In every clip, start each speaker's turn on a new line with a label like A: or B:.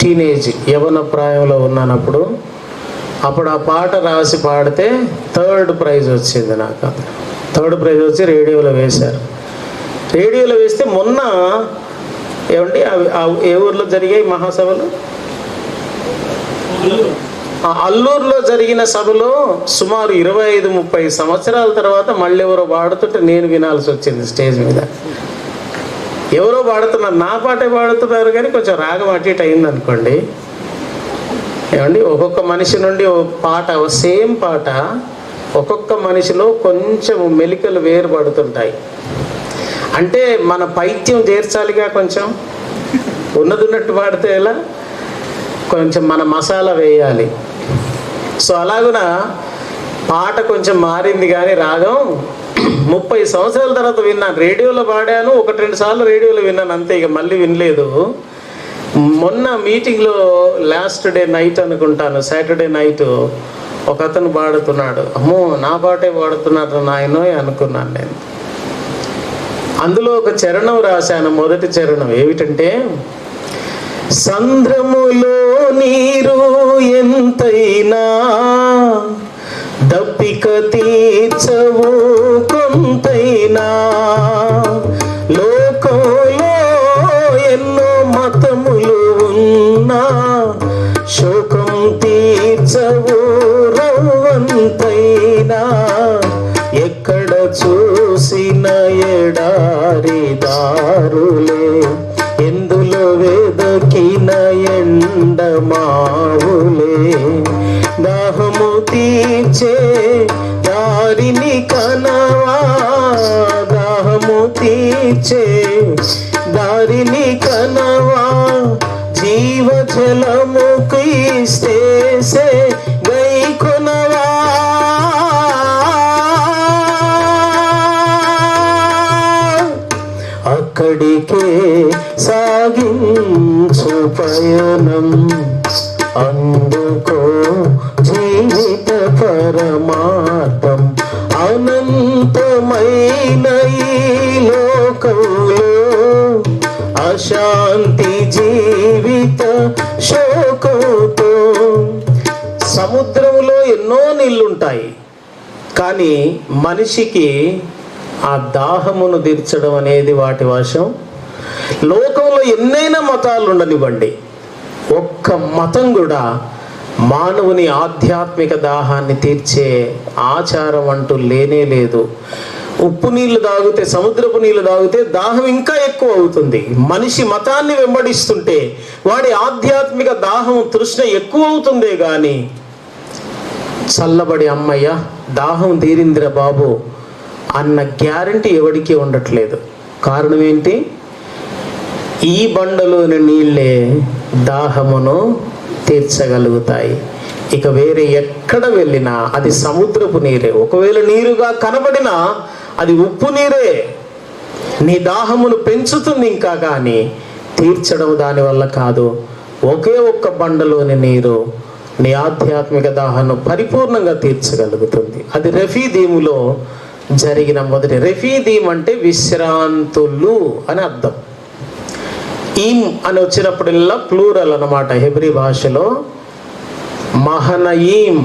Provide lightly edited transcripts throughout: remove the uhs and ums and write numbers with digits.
A: Teenage యవన ప్రాయంలో ఉన్నానప్పుడు అప్పుడు ఆ పాట రాసి పాడితే 3rd ప్రైజ్ వచ్చింది నాకు. 3rd ప్రైజ్ వచ్చి రేడియోలో వేశారు. రేడియోలో వేస్తే మొన్న ఏమండి ఏ ఊర్లో జరిగాయి మహాసభలు? అల్లూరులో జరిగిన సభలో సుమారు 25-30 సంవత్సరాల తర్వాత మళ్ళీ ఎవరో పాడుతుంటే నేను వినాల్సి వచ్చింది స్టేజ్ మీద. ఎవరో పాడుతున్నారు, నా పాటే పాడుతున్నారు కానీ కొంచెం రాగం అటు ఇటు అయింది అనుకోండి. ఏమండి ఒక్కొక్క మనిషి నుండి ఓ పాట, సేమ్ పాట ఒక్కొక్క మనిషిలో కొంచెం మెలికలు వేరుపడుతుంటాయి. అంటే మన పైత్యం చేర్చాలిగా, కొంచెం ఉన్నట్టు పాడితే ఎలా, కొంచెం మన మసాలా వేయాలి. సో అలాగున పాట కొంచెం మారింది కానీ రాగం 30 సంవత్సరాల తర్వాత విన్నాను. రేడియోలో పాడాను, 1-2 సార్లు రేడియోలో విన్నాను అంతే, ఇక మళ్ళీ వినలేదు. మొన్న మీటింగ్లో లాస్ట్ డే నైట్ అనుకుంటాను, సాటర్డే నైట్ ఒక అతను పాడుతున్నాడు. అమ్మో నా పాటే పాడుతున్నాడు నాయనో అనుకున్నాను నేను. అందులో ఒక చరణం రాశాను, మొదటి చరణం ఏమిటంటే, సంద్రములో నీరు ఎంతైనా దప్పిక తీర్చవు కొంతైనా, లోకంలో ఎన్నో మతములు ఉన్నా శోకం తీర్చవు రవ్వంతైనా, ఎక్కడ చూసిన ఎడారి దారులే, ఎందులో వెదకిన ఎండమావులే, దాహము తీర్చే దారిని కనవా, దాహము తీర్చే దారిని కనవా, జీవజలము క్రీస్తేసే గైకొనవా, అక్కడికే సాగించు పయనం, అందుకో జీవిత పరమార్థం, అనంతమైన ఈ లోకంలో అశాంతి జీవిత శోకంతో. సముద్రంలో ఎన్నో నీళ్లుంటాయి కానీ మనిషికి ఆ దాహమును తీర్చడం అనేది వాటి వశం. లోకంలో ఎన్నైనా మతాలు ఉండనివ్వండి, ఒక్క మతం కూడా మానవుని ఆధ్యాత్మిక దాహాన్ని తీర్చే ఆచారం అంటూ లేనే లేదు. ఉప్పు నీళ్లు తాగితే, సముద్రపు నీళ్లు తాగితే దాహం ఇంకా ఎక్కువ అవుతుంది. మనిషి మతాన్ని వెంబడిస్తుంటే వాడి ఆధ్యాత్మిక దాహం తృష్ణ ఎక్కువ అవుతుందే కానీ చల్లబడి అమ్మయ్య దాహం తీరిందిరా బాబు అన్న గ్యారంటీ ఎవడికి ఉండట్లేదు. కారణం ఏంటి? ఈ బండలోని నీళ్ళే దాహమును తీర్చగలుగుతాయి. ఇక వేరే ఎక్కడ వెళ్ళినా అది సముద్రపు నీరే. ఒకవేళ నీరుగా కనబడినా అది ఉప్పు నీరే. నీ దాహమును పెంచుతుంది ఇంకా, కానీ తీర్చడం దానివల్ల కాదు. ఒకే ఒక్క బండలోని నీరు నీ ఆధ్యాత్మిక దాహాన్ని పరిపూర్ణంగా తీర్చగలుగుతుంది. అది రెఫీదీములో జరిగిన మొదటి. రెఫీదీం అంటే విశ్రాంతులు అని అర్థం. ఈం అని వచ్చినప్పుడల్లా ప్లూరల్ అన్నమాట. హెబ్రీ భాషలో మహనయీం,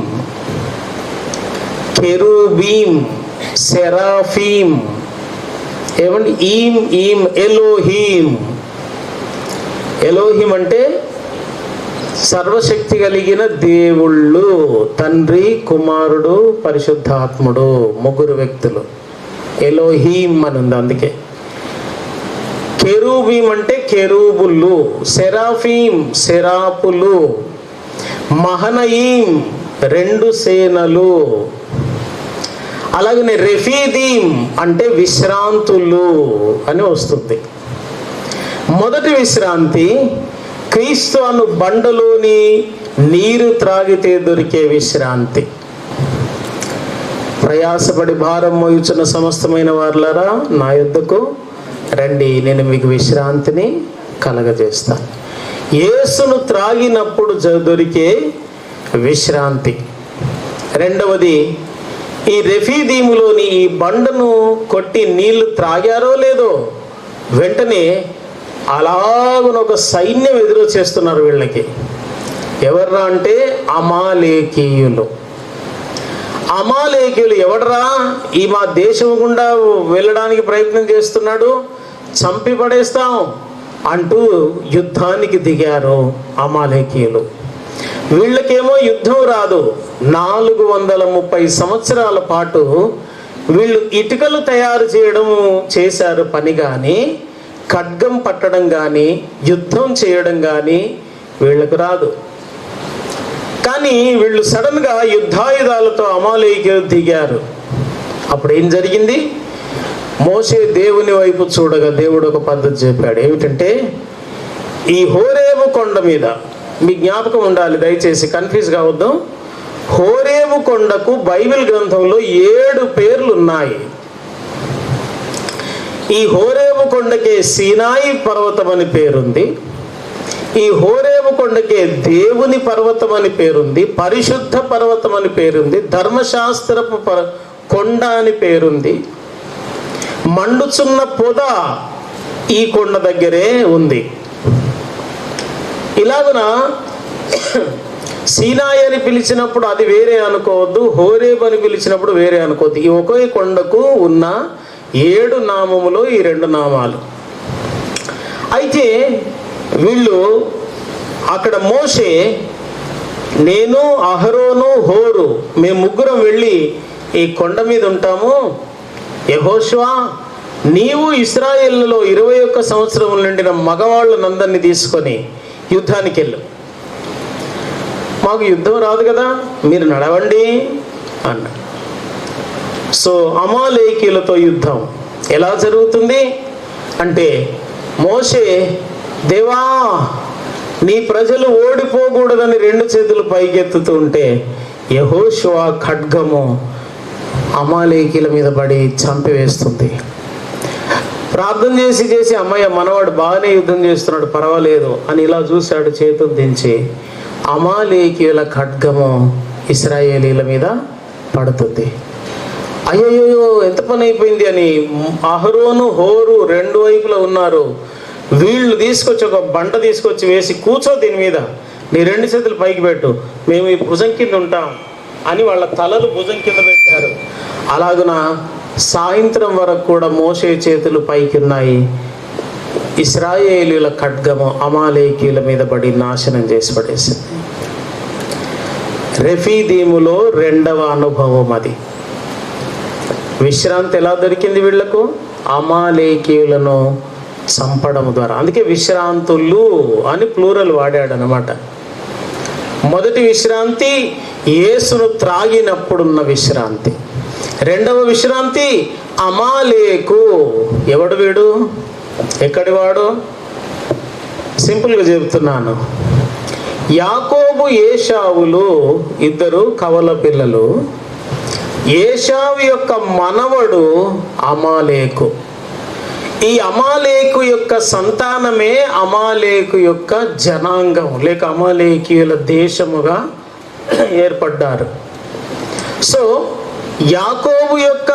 A: కెరూబీం, సెరాఫీం, ఏమండి ఈం ఈం ఎలోహీం. ఎలోహీం అంటే సర్వశక్తి కలిగిన దేవుళ్ళు, తండ్రి, కుమారుడు, పరిశుద్ధాత్ముడు, 3 వ్యక్తులు. ఎలోహీం అని ఉంది అందుకే. కెరూబీం అంటే కెరూబులు, సెరాఫీం సెరాపులు, మహనయీం 2 సేనలు. అలాగనే రెఫీదీం అంటే విశ్రాంతులు అని వస్తుంది. మొదటి విశ్రాంతి క్రీస్తు అను బండలోని నీరు త్రాగితే దొరికే విశ్రాంతి. ప్రయాసపడి భారం మోయుచున్న సమస్తమైన వారులారా నా యొద్దకు రండి, నేను మీకు విశ్రాంతిని కలగజేస్తాను. యేసును త్రాగినప్పుడు దొరికే విశ్రాంతి. రెండవది, ఈ రెఫీదీములోని ఈ బండను కొట్టి నీళ్లు త్రాగారో లేదో వెంటనే అలాగున ఒక సైన్యం ఎదురొచ్చేస్తున్నారు వీళ్ళకి. ఎవర్రా అంటే అమాలేకీయులు. అమాలేకీయులు ఎవడరా, ఈ మా దేశం గుండా వెళ్ళడానికి ప్రయత్నం చేస్తున్నాడు, చంపి పడేస్తాం అంటూ యుద్ధానికి దిగారు అమాలేకీయులు. వీళ్ళకేమో యుద్ధం రాదు. 430 సంవత్సరాల పాటు వీళ్ళు ఇటుకలు తయారు చేయడం చేశారు పని, కానీ ఖడ్గం పట్టడం కానీ యుద్ధం చేయడం కానీ వీళ్ళకు రాదు. కానీ వీళ్ళు సడన్గా యుద్ధాయుధాలతో అమాలేకీయులు దిగారు. అప్పుడు ఏం జరిగింది? మోషే దేవుని వైపు చూడగా దేవుడు ఒక పద్ధతి చెప్పాడు. ఏమిటంటే, ఈ హోరేబు కొండ మీద, మీ జ్ఞాపకం ఉండాలి దయచేసి, కన్ఫ్యూజ్ కావద్దు. హోరేబు కొండకు బైబిల్ గ్రంథంలో 7 పేర్లు ఉన్నాయి. ఈ హోరేబు కొండకే సీనాయి పర్వతం అని పేరుంది. ఈ హోరేబు కొండకే దేవుని పర్వతం అని పేరుంది, పరిశుద్ధ పర్వతం అని పేరుంది, ధర్మశాస్త్రపు కొండ అని పేరుంది. మండుచున్న పొద ఈ కొండ దగ్గరే ఉంది. ఇలాగున సీనాయి అని పిలిచినప్పుడు అది వేరే అనుకోవద్దు, హోరేబు అని పిలిచినప్పుడు వేరే అనుకోవద్దు. ఈ ఒకే కొండకు ఉన్న 7 నామములు ఈ 2 నామాలు. అయితే వీళ్ళు అక్కడ మోషే, నేను, అహరోను, హోరు మేము ముగ్గురం వెళ్ళి ఈ కొండ మీద ఉంటాము. యెహోషువ, నీవు ఇశ్రాయేలులో 21 సంవత్సరముల నుండిన మగవాళ్ళనందరినీ తీసుకొని యుద్ధానికి వెళ్ళు. మాకు యుద్ధం రాదు కదా, మీరు నడవండి అన్న. సో అమాలేకీయులతో యుద్ధం ఎలా జరుగుతుంది అంటే, మోషే, దేవా నీ ప్రజలు ఓడిపోకూడదని 2 చేతులు పైకెత్తుతూ ఉంటే యెహోషువ ఖడ్గము అమాలేకీయుల మీద పడి చంపివేస్తుంది. ప్రార్థన చేసి అమ్మయ్య మనవాడు బాగానే యుద్ధం చేస్తున్నాడు, పర్వాలేదు అని ఇలా చూశాడు, చేతులు దించి అమాలేకీయుల ఖడ్గము ఇశ్రాయేలీల మీద పడుతుంది. అయ్యయ్యో ఎంత పని అయిపోయింది అని అహరోను, హోరు 2 వైపులా ఉన్నారు. వీళ్ళు తీసుకొచ్చి ఒక బండ తీసుకొచ్చి వేసి, కూర్చో దీని మీద, నీ 2 చేతులు పైకి పెట్టు, మేము ఈ భుజం కింద ఉంటాం అని వాళ్ళ తలలు భుజం కింద పెట్టారు. అలాగున సాయంత్రం వరకు కూడా మోషే చేతులు పైకి ఉన్నాయి. ఇశ్రాయేలీయుల ఖడ్గము అమాలేకీయుల మీద పడి నాశనం చేసి పడేసింది. రెఫీదీములో 2వ అనుభవం అది. విశ్రాంతి ఎలా దొరికింది వీళ్లకు? అమాలేకీయులను చంపడం ద్వారా. అందుకే విశ్రాంతులు అని ప్లూరల్ వాడాడు అన్నమాట. మొదటి విశ్రాంతి యేసును త్రాగినప్పుడున్న విశ్రాంతి. 2వ విశ్రాంతి అమాలేకు. ఎవడు వీడు? ఎక్కడి వాడు? సింపుల్గా చెబుతున్నాను. యాకోబు ఏశావులు 2 కవల పిల్లలు. ఏశావు యొక్క మనవడు అమాలేకు. ఈ అమాలేకు యొక్క సంతానమే అమాలేకు యొక్క జనాంగం లేక అమాలేకీయుల దేశముగా ఏర్పడ్డారు. సో యాకోబు యొక్క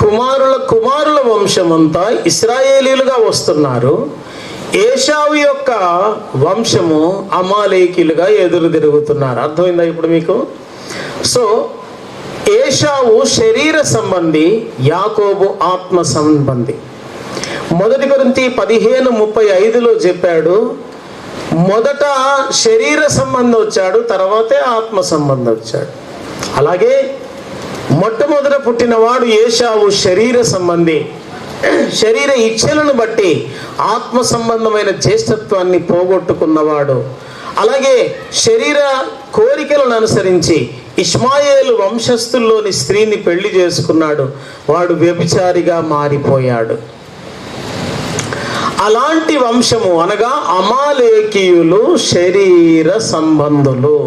A: కుమారుల వంశమంతా ఇశ్రాయేలీలుగా వస్తున్నారు. ఏశావు యొక్క వంశము అమాలేకీలుగా ఎదురు తిరుగుతున్నారు. అర్థమైందా ఇప్పుడు మీకు? సో ఏశావు శరీర సంబంధి, యాకోబు ఆత్మ సంబంధి. 1 కొరింథీ 15:35 చెప్పాడు, మొదట శరీర సంబంధం వచ్చాడు, తర్వాతే ఆత్మ సంబంధం వచ్చాడు. అలాగే మొట్టమొదట పుట్టినవాడు ఏశావు శరీర సంబంధి. శరీర ఇచ్ఛలను బట్టి ఆత్మ సంబంధమైన జ్యేష్ఠత్వాన్ని పోగొట్టుకున్నవాడు. అలాగే శరీర కోరికలను అనుసరించి ఇష్మాయేలు వంశస్థుల్లోని స్త్రీని పెళ్లి చేసుకున్నాడు. వాడు వ్యభిచారిగా మారిపోయాడు. అలాంటి వంశము అనగా అమాలేకీయులు శరీర సంబంధులు.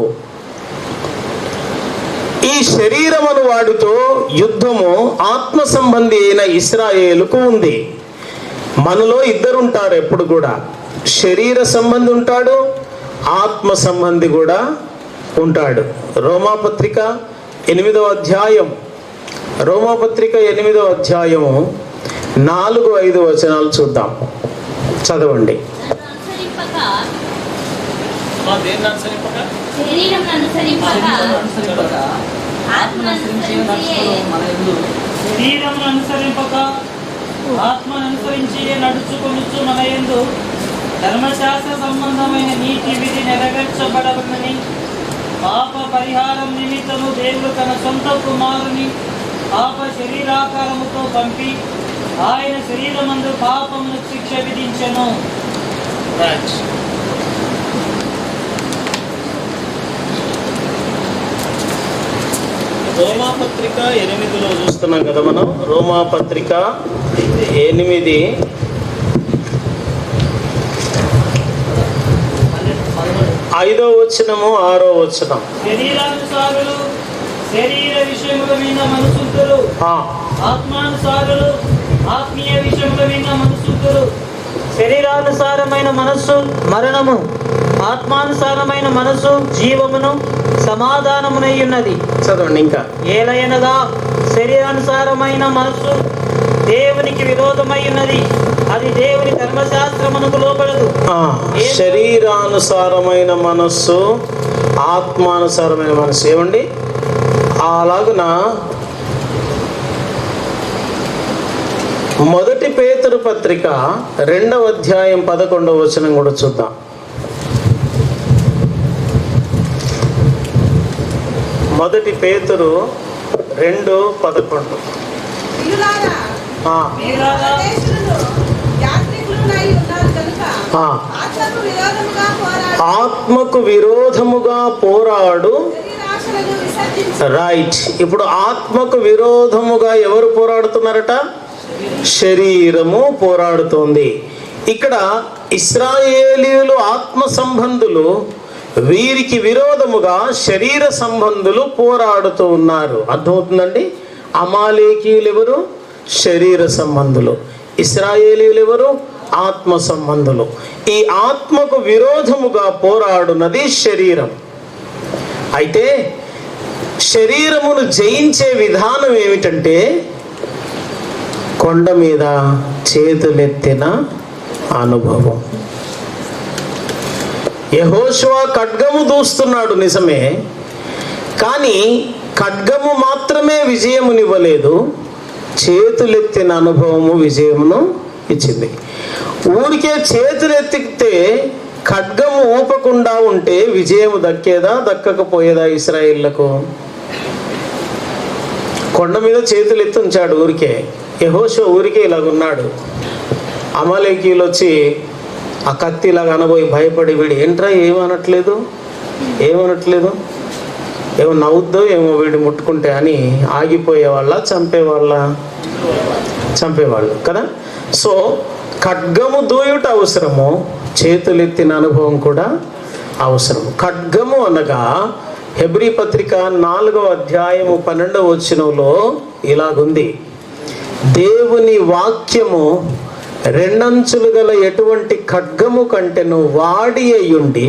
A: ఈ శరీరమును వాడితో యుద్ధము ఆత్మ సంబంధి అయిన ఇశ్రాయేలుకు ఉంది. మనలో 2 ఉంటారు ఎప్పుడు కూడా. శరీర సంబంధి ఉంటాడు, ఆత్మ సంబంధి కూడా ఉంటాడు. రోమాపత్రిక 8వ అధ్యాయం, రోమాపత్రిక 8వ అధ్యాయము 4-5 వచనాలు చూద్దాం. చదవండి.
B: ఆత్మననుసరించి నడుచుకొనుచు మన యందు ధర్మశాస్త్ర సంబంధమైన నీతి విధి నెరవేర్చబడవని పాప పరిహారం నిమిత్తము దేవుడు తన సొంత కుమారుని పాప శరీరాకారముతో పంపి ఆయన శరీరమందు పాపమును శిక్ష విధించెను.
A: రోమాపత్రిక 8లో చూస్తున్నాం కదా మనం. రోమాపత్రిక 8 5వ వచనము 6వ వచనం.
B: శరీరానుసారులు శరీర విషయముల మీద మనసుంతురు, ఆత్మానుసారులు ఆత్మీయ విషయముల మీద మనసుంతురు. శరీరానుసారమైన మనస్సు మరణము, ఆత్మానుసారమైన మనస్సు జీవమును సమాధానమునై ఉన్నది.
A: చదవండి ఇంకా.
B: ఏలయనగా శరీరానుసారమైన మనస్సు దేవునికి విరోధమై ఉన్నది, అది దేవుని ధర్మశాస్త్రమునకు లోబడదు.
A: శరీరానుసారమైన మనస్సు, ఆత్మానుసారమైన మనస్సు ఏమండి? అలాగున మొదటి పేతురు పత్రిక 2వ అధ్యాయం 11వ వచనం కూడా చూద్దాం. మొదటి పేతురు 2:11. ఆత్మకు విరోధముగా పోరాడు. రైట్. ఇప్పుడు ఆత్మకు విరోధముగా ఎవరు పోరాడుతున్నారట? శరీరము పోరాడుతోంది. ఇక్కడ ఇశ్రాయేలీయులు ఆత్మ సంబంధులు, వీరికి విరోధముగా శరీర సంబంధులు పోరాడుతూ ఉన్నారు. అర్థమవుతుందండి? అమాలేకీయులు ఎవరు? శరీర సంబంధులు. ఇశ్రాయేలీయులు ఎవరు? ఆత్మ సంబంధులు. ఈ ఆత్మకు విరోధముగా పోరాడునది శరీరం. అయితే శరీరమును జయించే విధానం ఏమిటంటే కొండ మీద చేతులెత్తిన అనుభవం. యెహోషువ ఖడ్గము దూస్తున్నాడు నిజమే, కానీ ఖడ్గము మాత్రమే విజయమునివ్వలేదు, చేతులెత్తిన అనుభవము విజయమును ఇచ్చింది. ఊరికే చేతులెత్తితే ఖడ్గము ఊపకుండా ఉంటే విజయము దక్కేదా దక్కకపోయేదా? ఇశ్రాయేళ్లకు కొండ మీద చేతులెత్తి ఉంచాడు ఊరికే. యెహోషువ ఊరికే ఇలాగున్నాడు. అమాలేకీయులు వచ్చి ఆ కత్తి ఇలాగ అనబోయి భయపడి, వీడు ఏంట్రా ఏమనట్లేదు ఏమో నవ్వుద్దో ఏమో వీడు ముట్టుకుంటే అని ఆగిపోయేవాళ్ళ, చంపేవాళ్ళు కదా. సో ఖడ్గము దూయుట అవసరము, చేతులెత్తిన అనుభవం కూడా అవసరం. ఖడ్గము అనగా హెబ్రీ పత్రిక 4వ అధ్యాయము 12వ వచనంలో ఇలాగుంది: దేవుని వాక్యము రెండంచులు గల ఎటువంటి ఖడ్గము కంటెను వాడి అయ్యుండి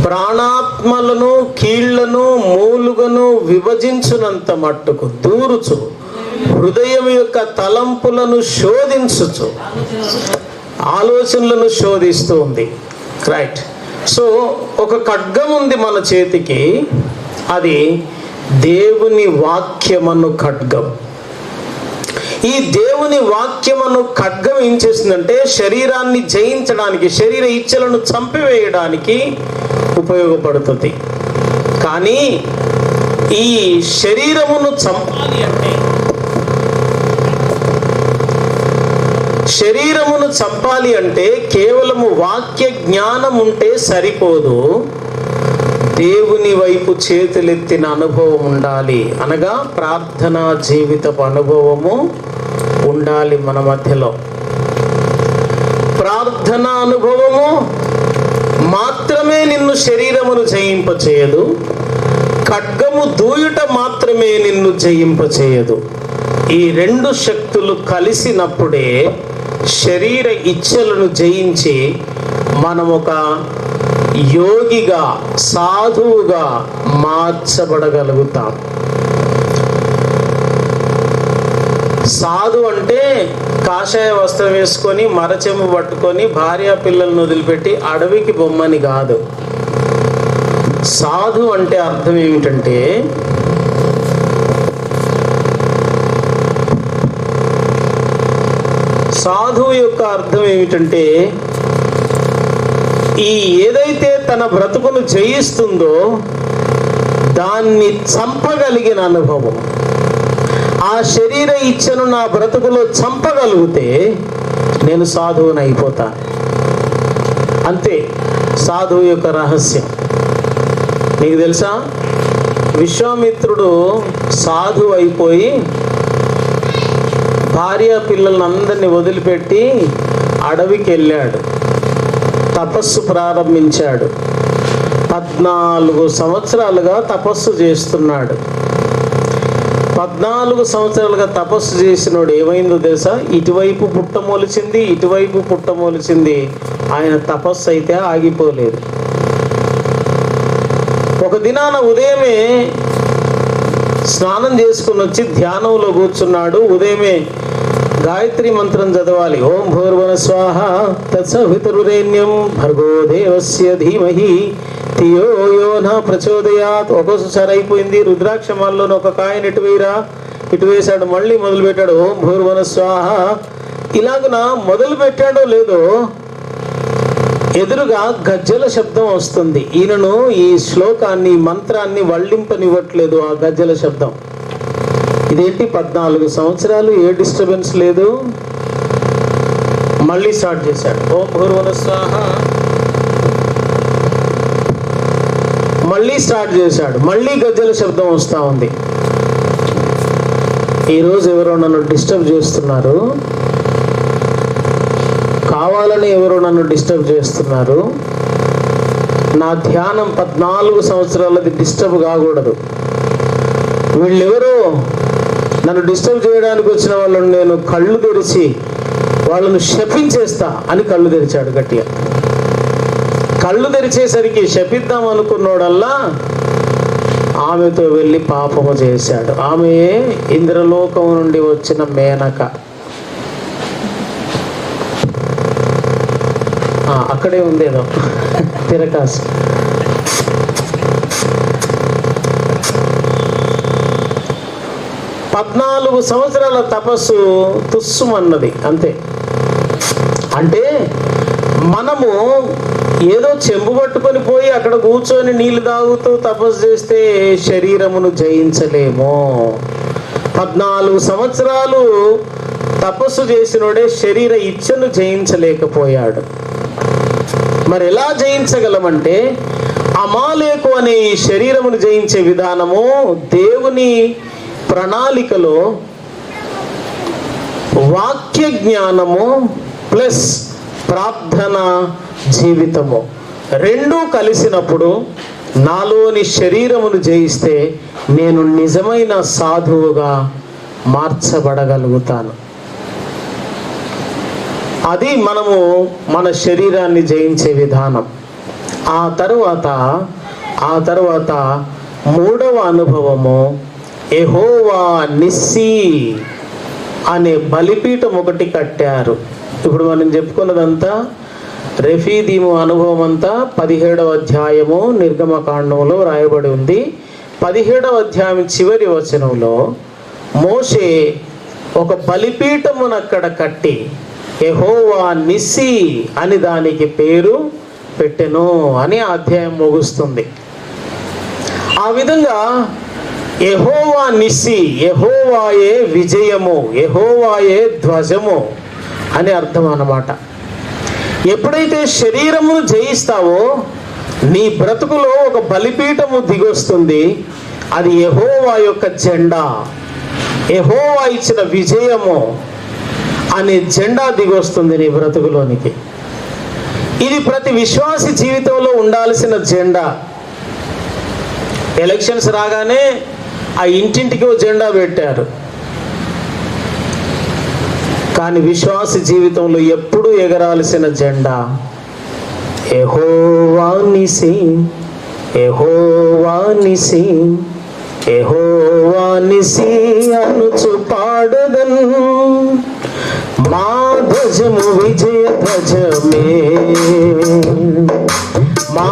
A: ప్రాణాత్మలను కీళ్లను మూలుగను విభజించునంత మట్టుకు దూరుచు హృదయం యొక్క తలంపులను శోధించుచు ఆలోచనలను శోధిస్తూ ఉంది. రైట్. సో ఒక ఖడ్గం ఉంది మన చేతికి, అది దేవుని వాక్యమను ఖడ్గం. ఈ దేవుని వాక్యమను ఖడ్గం ఏం చేస్తుందంటే శరీరాన్ని జయించడానికి, శరీర ఇచ్చలను చంపివేయడానికి ఉపయోగపడుతుంది. కానీ ఈ శరీరమును చంపాలి అంటే కేవలము వాక్య జ్ఞానం ఉంటే సరిపోదు, దేవుని వైపు చేతులెత్తిన అనుభవం ఉండాలి. అనగా ప్రార్థనా జీవితపు అనుభవము ఉండాలి మన మధ్యలో. ప్రార్థనా అనుభవము మాత్రమే నిన్ను శరీరమును జయింపచేయదు, ఖడ్గము దూయుట మాత్రమే నిన్ను జయింపచేయదు. ఈ రెండు శక్తులు కలిసినప్పుడే శరీర ఇచ్ఛలను జయించి మనం ఒక యోగిగా, సాధువుగా మార్చబడగలుగుతాం. సాధు అంటే కాషాయ వస్త్రం వేసుకొని మరచెంబు పట్టుకొని భార్య పిల్లలను వదిలిపెట్టి అడవికి బొమ్మని కాదు. సాధు అంటే అర్థం ఏమిటంటే సాధువు యొక్క అర్థం ఏమిటంటే ఈ ఏదైతే తన బ్రతుకును జయిస్తుందో దాన్ని చంపగలిగిన అనుభవం. ఆ శరీర ఇచ్చను నా బ్రతుకులో చంపగలిగితే నేను సాధువుని అయిపోతాను. అంతే సాధువు యొక్క రహస్యం. నీకు తెలుసా, విశ్వామిత్రుడు సాధువు అయిపోయి భార్య పిల్లలను అందరినీ వదిలిపెట్టి అడవికి వెళ్ళాడు, తపస్సు ప్రారంభించాడు. 14 సంవత్సరాలుగా తపస్సు చేస్తున్నాడు. 14 సంవత్సరాలుగా తపస్సు చేసినోడు ఏమైందో తెలుసా, ఇటువైపు పుట్ట మొలిచింది, ఇటువైపు పుట్ట మొలిచింది. ఆయన తపస్సు అయితే ఆగిపోలేదు. ఒక దినాన ఉదయమే స్నానం చేసుకుని వచ్చి ధ్యానంలో కూర్చున్నాడు. ఉదయమే గాయత్రి మంత్రం చదవాలి. ఓం భూర్భువః స్వాహ తత్సవితుర్వరేణ్యం భర్గో దేవస్య ధీమహి ధియో యో నః ప్రచోదయాత్. ఒక్కోసారి అయిపోయింది. రుద్రాక్షమాల్లోని ఒక కాయని ఇటు వేయరా, ఇటు వేశాడు. మళ్ళీ మొదలు పెట్టాడు ఓం భూర్భువః స్వాహ. ఇలాగున మొదలు పెట్టాడో లేదో ఎదురుగా గజ్జల శబ్దం వస్తుంది. ఈయనను ఈ శ్లోకాన్ని మంత్రాన్ని వల్లింపనివ్వట్లేదు ఆ గజ్జల శబ్దం. ఇదేంటి 14 సంవత్సరాలు ఏ డిస్టర్బెన్స్ లేదు. మళ్ళీ స్టార్ట్ చేశాడు ఓం భూర్భువః స్వాహ. మళ్ళీ స్టార్ట్ చేశాడు. మళ్ళీ గజ్జల శబ్దం వస్తూ ఉంది. ఈరోజు ఎవరో నన్ను డిస్టర్బ్ చేస్తున్నారు, కావాలని ఎవరో నన్ను డిస్టర్బ్ చేస్తున్నారు. నా ధ్యానం 14 సంవత్సరాలది డిస్టర్బ్ కాకూడదు. వీళ్ళెవరో నన్ను డిస్టర్బ్ చేయడానికి వచ్చిన వాళ్ళని నేను కళ్ళు తెరిచి వాళ్ళను శపించేస్తా అని కళ్ళు తెరిచాడు గట్టిగా. కళ్ళు తెరిచేసరికి శపిద్దాం అనుకున్నోడల్లా ఆమెతో వెళ్ళి పాపము చేశాడు. ఆమె ఇంద్రలోకం నుండి వచ్చిన మేనక. అక్కడే ఉందేదో తిరకాసు. పద్నాలుగు సంవత్సరాల తపస్సు తుస్సుమన్నది అంతే. అంటే మనము ఏదో చెంబు పట్టుకొని పోయి అక్కడ కూర్చొని నీళ్లు తాగుతూ తపస్సు చేస్తే శరీరమును జయించలేము. 14 సంవత్సరాలు తపస్సు చేసినోడే శరీర ఇచ్చను జయించలేకపోయాడు. మరి ఎలా జయించగలమంటే అమాలేకు అనే ఈ శరీరమును జయించే విధానము దేవుని ప్రణాళికలో వాక్య జ్ఞానము ప్లస్ ప్రార్థన జీవితము రెండూ కలిసినప్పుడు నాలోని శరీరమును జయిస్తే నేను నిజమైన సాధువుగా మార్చబడగలుగుతాను. అది మనము మన శరీరాన్ని జయించే విధానం. ఆ తరువాత మూడవ అనుభవము యెహోవా నిస్సీ అనే బలిపీఠం ఒకటి కట్టారు. ఇప్పుడు మనం చెప్పుకున్నదంతా రెఫీదీము అనుభవం అంతా 17వ అధ్యాయము నిర్గమకాండంలో రాయబడి ఉంది. 17వ అధ్యాయం చివరి వచనంలో మోషే ఒక బలిపీఠమును అక్కడ కట్టి యెహోవా నిస్సీ అని దానికి పేరు పెట్టెను అని ఆ అధ్యాయం ముగుస్తుంది. ఆ విధంగా యెహోవా నిస్సీ, యెహోవాయే విజయము, యెహోవాయే ధ్వజము అని అర్థం అన్నమాట. ఎప్పుడైతే శరీరమును జయిస్తావో నీ బ్రతుకులో ఒక బలిపీఠము దిగొస్తుంది. అది యెహోవా యొక్క జెండా, యెహోవా ఇచ్చిన విజయము అనే జెండా దిగొస్తుంది నీ బ్రతుకులోనికి. ఇది ప్రతి విశ్వాసి జీవితంలో ఉండాల్సిన జెండా. ఎలక్షన్స్ రాగానే ఆ ఇంటింటికి ఓ జెండా పెట్టారు. కానీ విశ్వాసి జీవితంలో ఎప్పుడూ ఎగరాల్సిన జెండా యెహోవా నిస్సీ, యెహోవా నిస్సీ, యెహోవా నిస్సీ అనుచు పాడెదను. మా ధ్వజము విజయ ధ్వజమే, మా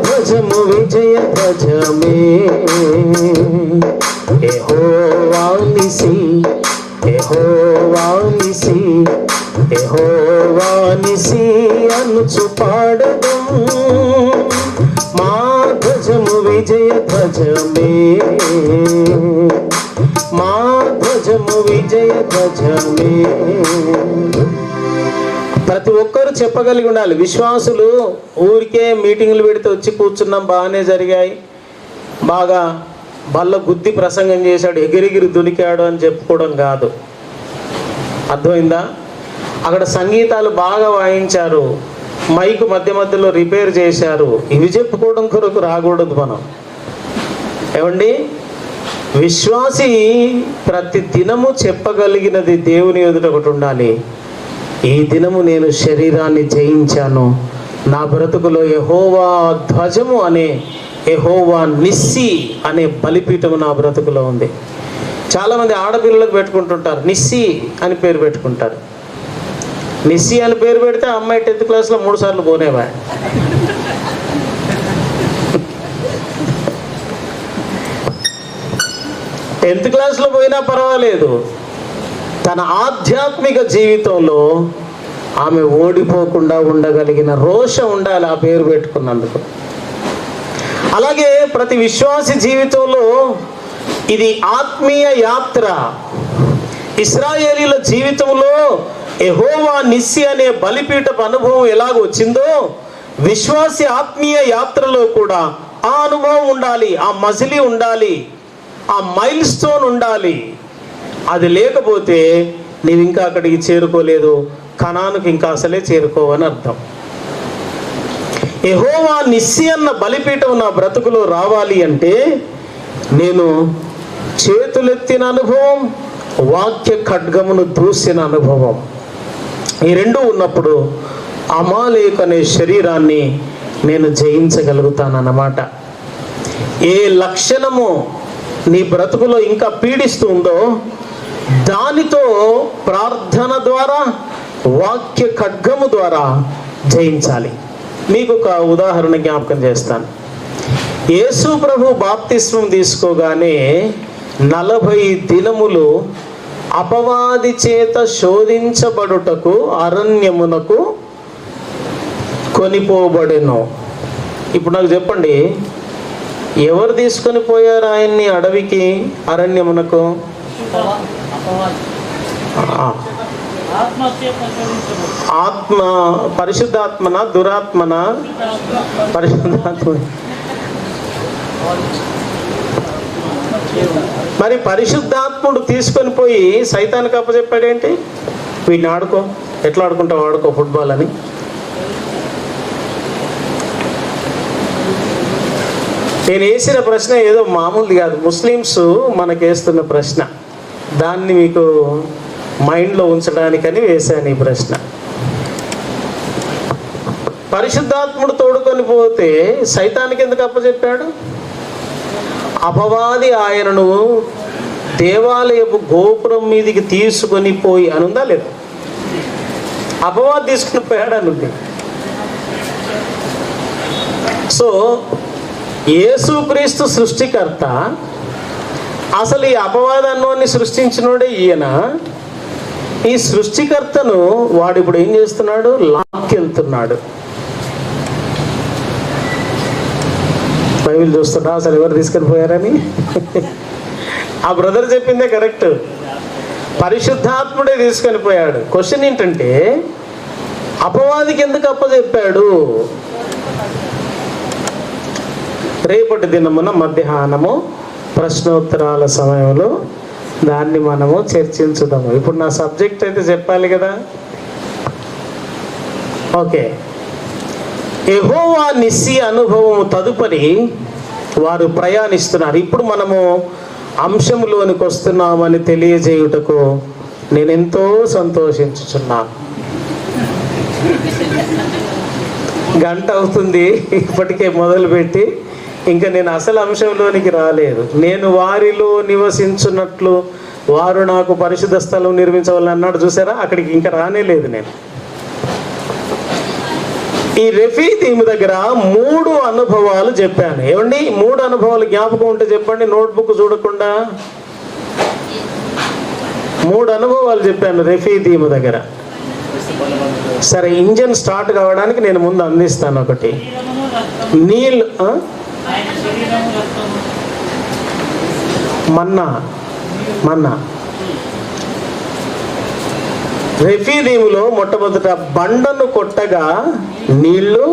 A: ధ్వజము విజయ ధ్వజమే. యెహోవా నిసి, యెహోవా నిసి, యెహోవా నిసి అనుచు పాడదం. మా ధ్వజము విజయ ధ్వజమే, మా ధ్వజము విజయ ధ్వజమే. ప్రతి ఒక్కరు చెప్పగలిగి ఉండాలి. విశ్వాసులు ఊరికే మీటింగ్లు పెడితే వచ్చి కూర్చున్నాం, బాగానే జరిగాయి, బాగా బల్ల గుద్ది ప్రసంగం చేశాడు, ఎగిరిగిరి దునికాడు అని చెప్పుకోవడం కాదు. అర్థమైందా? అక్కడ సంగీతాలు బాగా వాయించారు, మైకు మధ్య మధ్యలో రిపేర్ చేశారు, ఇవి చెప్పుకోవడం కొరకు రాకూడదు మనం. ఏమండి, విశ్వాసి ప్రతి దినము చెప్పగలిగినది దేవుని ఎదుట ఒకటి ఉండాలి. ఈ దినము నేను శరీరాన్ని జయించాను, నా బ్రతుకులో యెహోవా ధ్వజము అనే, యెహోవా నిస్సి అనే బలిపీఠము నా బ్రతుకులో ఉంది. చాలామంది ఆడపిల్లలకు పెట్టుకుంటుంటారు, నిస్సి అని పేరు పెట్టుకుంటారు. నిస్సి అని పేరు పెడితే అమ్మాయి 10th క్లాస్లో 3 సార్లు పోనేవా. టెన్త్ క్లాస్లో పోయినా పర్వాలేదు, తన ఆధ్యాత్మిక జీవితంలో ఆమె ఓడిపోకుండా ఉండగలిగిన రోషం ఉండాలి ఆ పేరు పెట్టుకున్నందుకు. అలాగే ప్రతి విశ్వాసి జీవితంలో ఇది ఆత్మీయ యాత్ర. ఇశ్రాయేలీల జీవితంలో యెహోవా నిస్సి అనే బలిపీఠపు అనుభవం ఎలాగ వచ్చిందో, విశ్వాసి ఆత్మీయ యాత్రలో కూడా ఆ అనుభవం ఉండాలి, ఆ మజిలీ ఉండాలి, ఆ మైల్ స్టోన్ ఉండాలి. అది లేకపోతే నీవు ఇంకా అక్కడికి చేరుకోలేదు, కనానుకి ఇంకా అసలే చేరుకోవని అర్థం. యెహోవా నిస్సి అన్న బలిపీఠం నా బ్రతుకులో రావాలి అంటే నేను చేతులెత్తిన అనుభవం, వాక్య ఖడ్గమును దూసిన అనుభవం, ఈ రెండు ఉన్నప్పుడు అమాలేకు అనే శరీరాన్ని నేను జయించగలుగుతానన్నమాట. ఏ లక్షణము నీ బ్రతుకులో ఇంకా పీడిస్తుందో దానితో ప్రార్థన ద్వారా, వాక్య ఖడ్గము ద్వారా జయించాలి. మీకు ఒక ఉదాహరణ జ్ఞాపకం చేస్తాను. యేసు ప్రభు బాప్తిస్మం తీసుకోగానే 40 దినములు అపవాది చేత శోధించబడుటకు అరణ్యమునకు కొనిపోబడెను. ఇప్పుడు నాకు చెప్పండి, ఎవరు తీసుకొని పోయారు ఆయన్ని అడవికి, అరణ్యమునకు? ఆత్మ, పరిశుద్ధాత్మన, దురాత్మన? పరిశుద్ధాత్మ. మరి పరిశుద్ధాత్ముడు తీసుకొని పోయి సైతానికి అప్పచెప్పాడేంటి? వీడిని ఆడుకో, ఎట్లా ఆడుకుంటావు ఆడుకో ఫుట్బాల్ అని. నేను వేసిన ప్రశ్న ఏదో మామూలుది కాదు, ముస్లిమ్స్ మనకేస్తున్న ప్రశ్న. దాన్ని మీకు మైండ్లో ఉంచడానికని వేశాను ఈ ప్రశ్న. పరిశుద్ధాత్ముడు తోడుకొని పోతే సైతానికి ఎందుకు అప్పచెప్పాడు? అపవాది ఆయనను దేవాలయపు గోపురం మీదికి తీసుకొని పోయి అనుందా లేదా? అపవాది తీసుకుని పోయాడు అనుంది. సో యేసుక్రీస్తు సృష్టికర్త, అసలు ఈ అపవాదాన్ని సృష్టించినోడే ఈయన. ఈ సృష్టికర్తను వాడు ఇప్పుడు ఏం చేస్తున్నాడు? లాక్కెళ్తున్నాడు. బైబిల్ చూస్తున్నా అసలు ఎవరు తీసుకొని పోయారని. ఆ బ్రదర్ చెప్పిందే కరెక్ట్, పరిశుద్ధాత్ముడే తీసుకొని పోయాడు. క్వశ్చన్ ఏంటంటే, అపవాదికి ఎందుకు అప్పచెప్పాడు? రేపటి దినమున మధ్యాహ్నము ప్రశ్నోత్తరాల సమయంలో దాన్ని మనము చర్చించుదాము. ఇప్పుడు నా సబ్జెక్ట్ అయితే చెప్పాలి కదా. ఓకే, యెహోవా నిస్సి అనుభవము తదుపరి వారు ప్రయాణిస్తున్నారు. ఇప్పుడు మనము అంశంలోనికి వస్తున్నామని తెలియజేయుటకు నేను ఎంతో సంతోషించుచున్నాను. గంట అవుతుంది ఇప్పటికే మొదలుపెట్టి, ఇంకా నేను అసలు అంశంలోనికి రాలేదు. నేను వారిలో నివసించున్నట్లు వారు నాకు పరిశుద్ధ స్థలం నిర్మించవాలని అన్నాడు చూసారా, అక్కడికి ఇంకా రానేలేదు నేను. ఈ రెఫీదీము దగ్గర 3 అనుభవాలు చెప్పాను. ఏమండి 3 అనుభవాలు జ్ఞాపకం ఉంటే చెప్పండి, నోట్బుక్ చూడకుండా. 3 అనుభవాలు చెప్పాను రెఫీదీము దగ్గర. సరే, ఇంజన్ స్టార్ట్ కావడానికి నేను ముందు అందిస్తాను ఒకటి.
B: శరీరమును రక్తము,
A: నీళ్ళు
B: ఆయన శరీరము రక్తము,
A: మన్నా రెఫీదీములో మొట్టమొదట బండను కొట్టగా నీళ్లు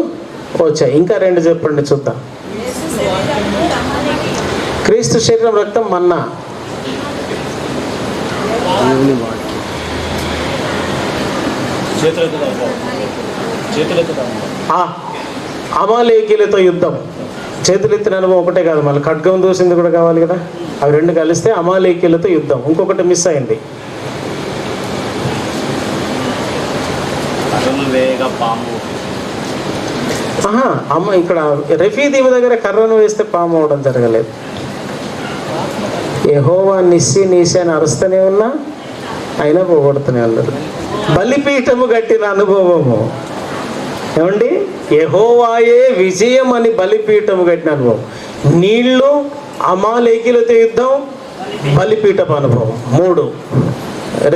A: వచ్చాయి. ఇంకా 2 చెప్పండి చూద్దాం. క్రీస్తు శరీరం రక్తం మన్నా. అమాలేకీలతో యుద్ధం. చేతులెత్తిన అనుభవం ఒకటే కాదు, మళ్ళీ ఖడ్గం దూసింది కూడా కావాలి కదా. అవి 2 కలిస్తే అమాలేకీలతో యుద్ధం. ఇంకొకటి మిస్ అయింది. ఇక్కడ రెఫీదీము దగ్గర కర్రను వేస్తే పాము అవడం జరగలేదు. యెహోవా నిస్సి నీసి అని అరుస్తూనే ఉన్నా అయినా పోగొడుతూనే ఉన్నారు. బలిపీఠము కట్టిన అనుభవము. ఏమండి, యెహోవాయే విజయం అని బలిపీఠము కట్టిన అనుభవం. నీళ్లు, అమాలేకీలతో యుద్ధం, బలిపీఠపు అనుభవం. 3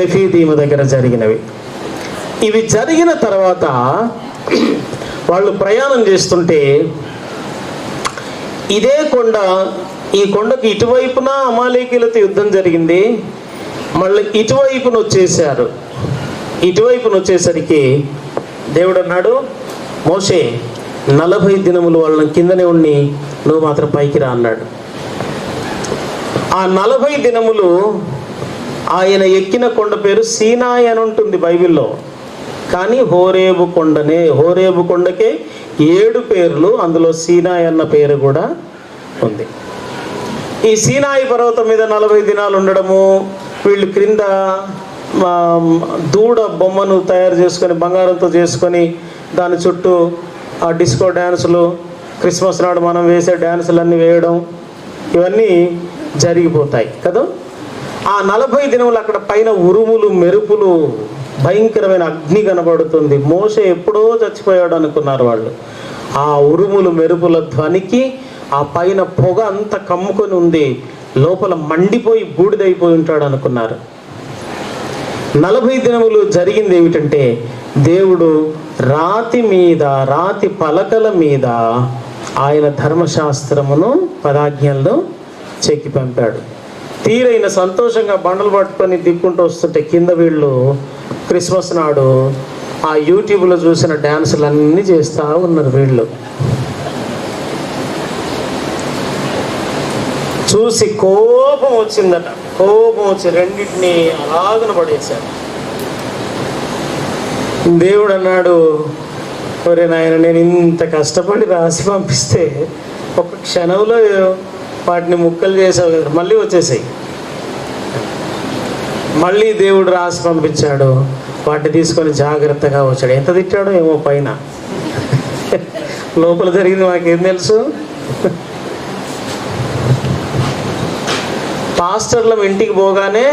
A: రెఫీదీము దగ్గర జరిగినవి. ఇవి జరిగిన తర్వాత వాళ్ళు ప్రయాణం చేస్తుంటే ఇదే కొండ, ఈ కొండకు ఇటువైపున అమాలేకీలతో యుద్ధం జరిగింది. మళ్ళీ ఇటువైపున వచ్చేసారు. ఇటువైపున వచ్చేసరికి దేవుడు అన్నాడు, మోషే 40 దినములు వాళ్ళని కిందనే ఉండి నువ్వు మాత్రం పైకి రా అన్నాడు. ఆ 40 దినములు ఆయన ఎక్కిన కొండ పేరు సీనాయి అని ఉంటుంది బైబిల్లో. కానీ హోరేబు కొండకే 7 పేర్లు, అందులో సీనాయి అన్న పేరు కూడా ఉంది. ఈ సీనాయి పర్వతం మీద 40 దినాలు ఉండడము, వీళ్ళు క్రింద దూడ బొమ్మను తయారు చేసుకొని బంగారంతో చేసుకొని దాని చుట్టూ ఆ డిస్కో డ్యాన్సులు, క్రిస్మస్ నాడు మనం వేసే డ్యాన్సులన్నీ వేయడం, ఇవన్నీ జరిగిపోతాయి కదా. ఆ 40 దినములు అక్కడ పైన ఉరుములు, మెరుపులు, భయంకరమైన అగ్ని కనబడుతుంది. మోషే ఎప్పుడో చచ్చిపోయాడు అనుకున్నారు వాళ్ళు. ఆ ఉరుములు మెరుపుల ధ్వనికి ఆ పైన పొగ అంతా కమ్ముకొని ఉంది, లోపల మండిపోయి బూడిదైపోయి ఉంటాడు అనుకున్నారు. 40 దినములు జరిగింది ఏమిటంటే, దేవుడు రాతి పలకల మీద ఆయన ధర్మశాస్త్రమును, పదాజ్ఞలను చెక్కి పంపాడు. తీరైన సంతోషంగా బండలు పట్టుకొని దిక్కుంటూ వస్తుంటే కింద వీళ్ళు క్రిస్మస్ నాడు ఆ యూట్యూబ్లో చూసిన డ్యాన్సులన్నీ చేస్తూ ఉన్నారు. వీళ్ళు చూసి కోపం వచ్చిందట. కోపం వచ్చి రెండింటినీ అలాగన పడేశారు. దేవుడు అన్నాడు, ఒరే నాయన, నేను ఇంత కష్టపడి రాసి పంపిస్తే ఒక క్షణంలో వాటిని ముక్కలు చేసావు కదా, మళ్ళీ వచ్చేసాయి. మళ్ళీ దేవుడు రాసి పంపించాడు. వాటిని తీసుకొని జాగ్రత్తగా వచ్చాడు. ఎంత తిట్టాడో ఏమో పైన, లోపల జరిగింది మాకేం తెలుసు. పాస్టర్లం ఇంటికి పోగానే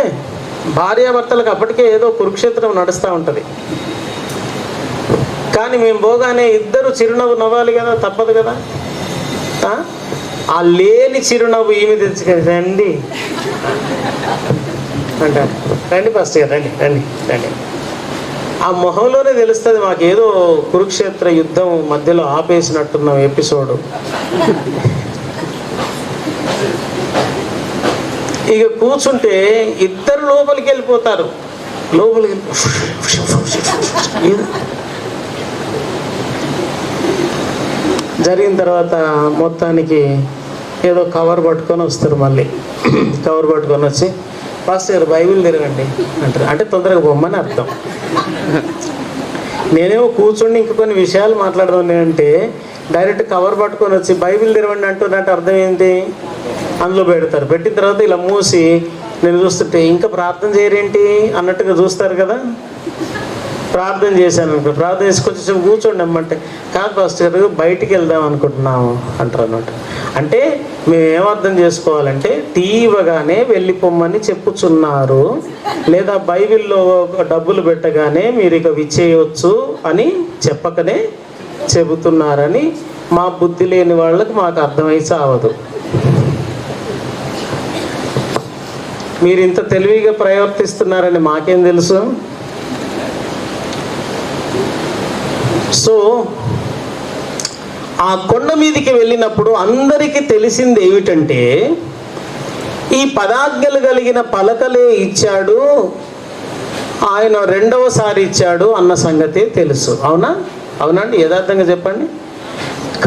A: భార్యాభర్తలకు అప్పటికే ఏదో కురుక్షేత్రం నడుస్తూ ఉంటుంది. కానీ మేము పోగానే ఇద్దరు చిరునవ్వు నవ్వాలి కదా, తప్పదు కదా. ఆ లేని చిరునవ్వు ఈమె తెచ్చుకొని రండి అంటారు. రండి పాస్టర్ గారు, రండి రండి రండి. ఆ మొహంలోనే తెలుస్తుంది మాకేదో కురుక్షేత్ర యుద్ధం మధ్యలో ఆపేసినట్టున్నాం ఎపిసోడు. ఇక కూర్చుంటే ఇద్దరు లోపలికి వెళ్ళిపోతారు. లోపలికి జరిగిన తర్వాత మొత్తానికి ఏదో కవర్ పట్టుకొని వస్తారు. మళ్ళీ కవర్ పట్టుకొని వచ్చి, పాస్టర్ గారు బైబిల్ తిరగండి అంటారు. అంటే తొందరగా పొమ్మని అర్థం. నేనేమో కూర్చుండి ఇంక కొన్ని విషయాలు మాట్లాడదాం అంటే డైరెక్ట్ కవర్ పట్టుకొని వచ్చి బైబిల్ తెరవండి అంటున్నట్టు అర్థం ఏంటి? అందులో పెడతారు. పెట్టిన తర్వాత ఇలా మూసి నేను చూస్తుంటే ఇంకా ప్రార్థన చేయరేంటి అన్నట్టుగా చూస్తారు కదా. ప్రార్థన చేశాను అనుకో, ప్రార్థన చేసి కొంచెం కూర్చోండి అమ్మంటే కాదు పాస్టర్ గారు బయటికి వెళ్దాం అనుకుంటున్నాము అంటారు అన్నమాట. అంటే మేము ఏమర్థం చేసుకోవాలంటే టీ ఇవ్వగానే వెళ్ళిపోమ్మని చెప్పుచున్నారు, లేదా బైబిల్లో డబ్బులు పెట్టగానే మీరు ఇక విచ్చేయవచ్చు అని చెప్పకనే చెబుతున్నారని మా బుద్ధి లేని వాళ్ళకి మాకు అర్థమై సావదు. మీరు ఇంత తెలివిగా ప్రవర్తిస్తున్నారని మాకేం తెలుసు? సో ఆ కొండ మీదికి వెళ్ళినప్పుడు అందరికీ తెలిసింది ఏమిటంటే ఈ 10 ఆజ్ఞలు కలిగిన పలకలే ఇచ్చాడు, ఆయన రెండవసారి ఇచ్చాడు అన్న సంగతి తెలుసు. అవునా? అవునండి, యథార్థంగా చెప్పండి.